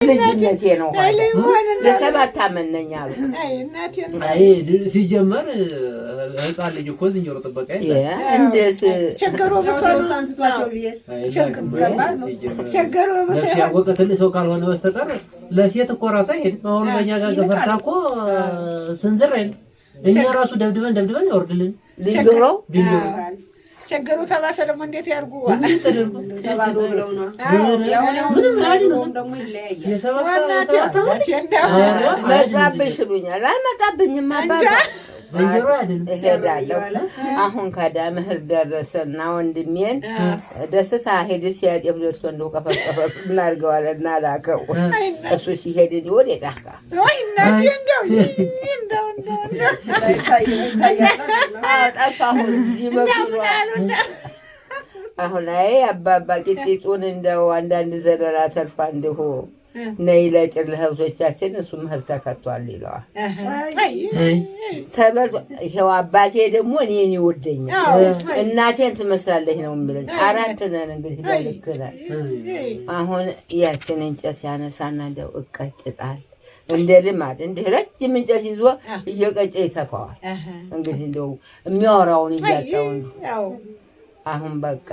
ልጅነቴ ነው ለሰባት ዓመት ነኝ አሉ አይ ሲጀመር ህፃን ልጅ እኮ ዝንጀሮ ጥበቃ እንደስ ቸገሮ በሰው ሳንስቷቸው ቢሄድ ቸገሮ በሰው ያወቀተል ሰው ካልሆነ በስተቀር ለሴት እኮ ራሱ አይሄድ አሁን በእኛ ጋር ገፈርሳ እኮ ስንዝር አይደል እኛ ራሱ ደብድበን ያወርድልን ድንጆሮ ቸገሩ ተባሰ ደግሞ እንዴት ያርጉ ተባዶ ብለው ነው ምንም ላይ ነው ደግሞ ይለያያል መጣብሽ ይሉኛል አልመጣብኝም አባባ ዘንጀሮ አይደል እሄዳለሁ አሁን ካዳ ምህር ደረሰና ወንድሜን ደስታ ሄድስ ያጤፍ ደርሶ እንደው ከፈቀፈ እናርገዋልና ላከው እሱ ሲሄድ ወደ ዳካ ወይ እናቴ እንደው አጣፋሁ ይበክሩ አሁን ላይ አባባ ቂጢጡን እንደው አንዳንድ ዘለላ ተርፋ እንደሆ ነይ ለጭር ለህብቶቻችን እሱ ምህር ተከቷል ይለዋል ተበል ይሄው አባቴ ደግሞ እኔን ይወደኛል እናቴን ትመስላለች ነው የሚለኝ አራት ነን እንግዲህ ባልከራ አሁን ያችን እንጨት ያነሳና እንደው እቀጭጣል እንደ ልማድ እንደ ረጅም እንጨት ይዞ እየቀጨ ይተፋዋል እንግዲህ እንደው የሚያወራውን እያጣው አሁን በቃ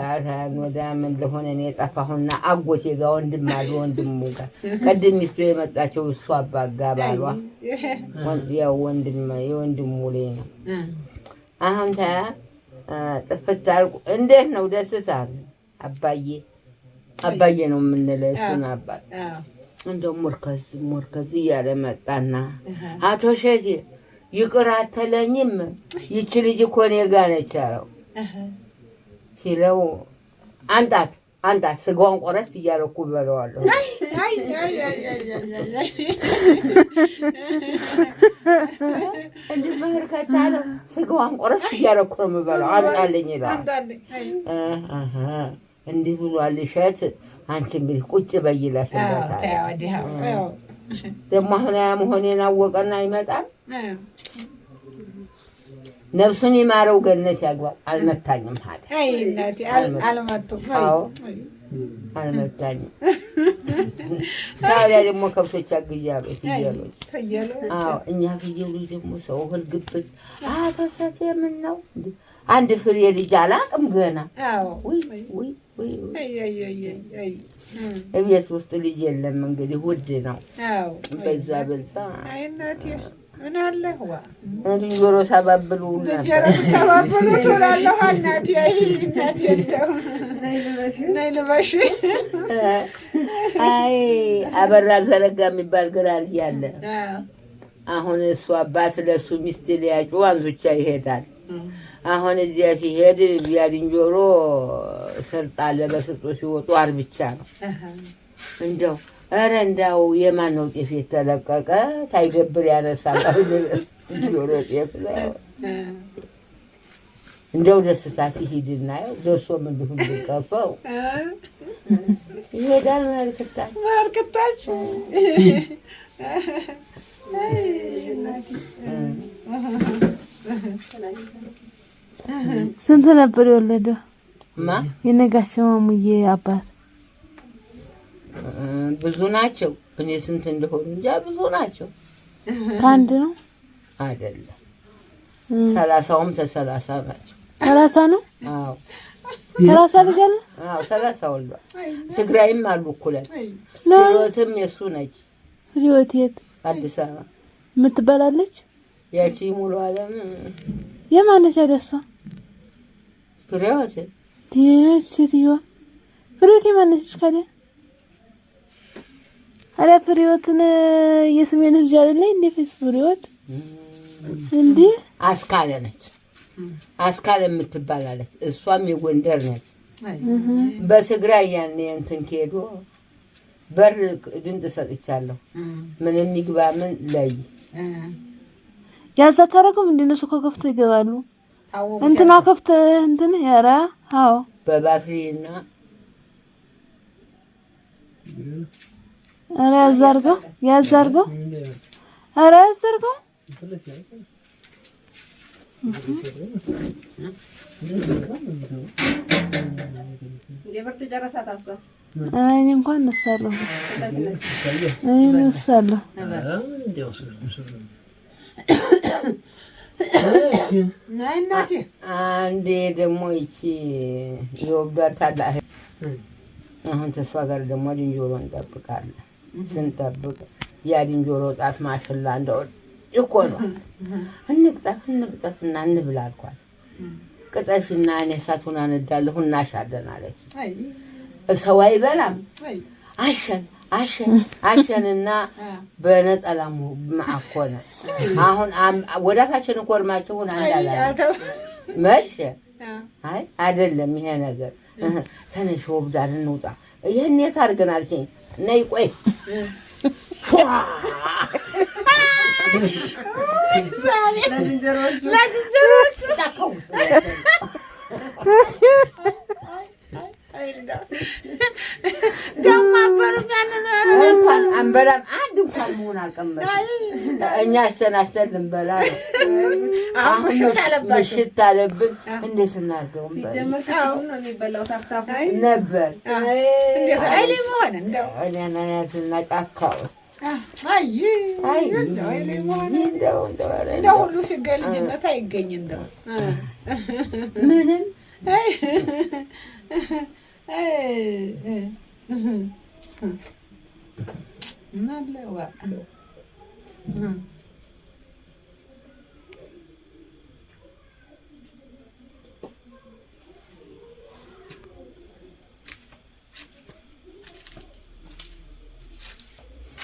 ወደ ምን ለሆነ ነው የጻፋሁና አጎቴ ጋር ወንድሙ ጋር ቀድም ይስቶ የመጣቸው እሱ አባጋ ባሏ ያው የወንድሙ ላይ ነው አሁን ጥፍታል እንዴት ነው ደስታ አባዬ ነው የምንለው እሱን አባት እንደው ሞርከዝ እያለ መጣና አቶ ሸቴ ይቅር አትለኝም ይቺ ልጅ እኮ እኔ ጋር ነች አለው ሲለው አንጣት ስጋውን ቆረስ እያረኩ በለዋለሁ እንዴ ማርከታለው ስጋውን ቆረስ እያረኩ ነው የምበላው አንጣልኝ ይላል እንዴ ብሏል እሸት አንቺ እንግዲህ ቁጭ በይላሽ እንደሳለ ደግሞ አሁን ያ መሆኔን አወቀና ይመጣል ነፍሱን ይማረው ገነት ያግባ አልመታኝም ታዲያ አይ እናቴ አልመቱም አልመታኝም ታዲያ ደግሞ ከብቶች ያግያሉ አዎ እኛ ፍየሎች ደግሞ ሰው ህልግብት አተሰተ ምን ነው አንድ ፍሬ ልጅ አላቅም ገና አዎ ወይ አይ እቤት ውስጥ ልጅ የለም እንግዲህ ውድ ነው አዎ በዛ አይ እናቴ ምን አለህ ዋ እንዲዞሮ ሳባብሉ ሳባብሉ ትላለህ እናቴ አይ እናቴ ነይ ልበሽ አይ አበራ ዘረጋ የሚባል ግራል ያለ አሁን እሱ አባት ለሱ ሚስት ሊያጩ አንዙቻ ይሄዳል አሁን እዚያ ሲሄድ ያድንጆሮ ሰርጣለ በስጦ ሲወጡ አርብቻ ነው እንደው ኧረ እንዳው የማን ነው ጤፍ የተለቀቀ ሳይገብር ያነሳል ድረስ ጆሮ ጤፍ ነው እንደው ደስታ ሲሄድና ደርሶ ምን እንደሆነ ይቀፈው ይሄዳል ማርክታች ስንት ነበር የወለደው ማ የነጋሽ ማሙዬ አባት ብዙ ናቸው እኔ ስንት እንደሆነ እንጃ ብዙ ናቸው ካንድ ነው አይደለም 30ም ተሰላሳ ናቸው 30 ነው አዎ 30 ልጅ አለ አዎ 30 ወልዷል ትግራይም አሉ እኩለት ፍሬወትም የሱ ነች ፍሬወት የት አዲስ አበባ የምትበላለች ያቺ ሙሉ ዓለም የማነች አደሷ ፍሬወት ሴትዮ ፍሬወት የማነች ካለ አለ ፍሬወትን የስሜን ልጅ አይደለ እንዴ ፍሬወት እንዴ አስካለ ነች አስካለ የምትባላለች እሷም የጎንደር ነች በትግራይ ያኔ እንትን ከሄዶ በር ድንጥ ሰጥቻለሁ ምንም ይግባ ምን ላይ ያዛ ታረኩም እንደነሱ ከከፍቶ ይገባሉ እንትና ከፍተ እንትን ያራ አዎ በባትሪና አረ ያዛርገው አረ ያዛርገው የብርቱ ጨረሳት አሷ እኔ እንኳን ነፍሳለሁ እኔ ነፍሳለሁ እናቴ አንዴ ደግሞ ይቺ የወብዳር ታላህ አሁን ተስፋ ጋር ደግሞ ድንጆሮ እንጠብቃለን። ስንጠብቅ ያ ድንጆሮ ጣስ ማሽላ እንደው እኮ ነው እንቅጸፍና እንብላ አልኳት። ቅጸሽና እኔ እሳቱን አነዳለሁ እናሻለን አለች። ሰው አይበላም። አሸንና በነጠላሙ ማአኮነ አሁን ወዳፋችን ቆርማችሁን አንዳላ መሽ አይ አይደለም ይሄ ነገር ተነሽ ወብዳን እንውጣ ይሄን የታርገን አልሽኝ ነይ ቆይ ለዝንጀሮቹ ታከው ደማበሩም ያንን እንኳን አንበላም አንድ እንኳን መሆን አልቀመጥም እኛ አስተናስተን ልንበላ አሁን ምሽት አለብን እንዴት እናድርገው ሲጀመር ከሱን ነው የሚበላው ታፍታፍ ነበር እንዴት አይሊ መሆን እንደው እኔና ያስና ጫካው አይ እንደው ሁሉ ሲገኝ ልጅነት አይገኝ እንደው ምንም እናለዋ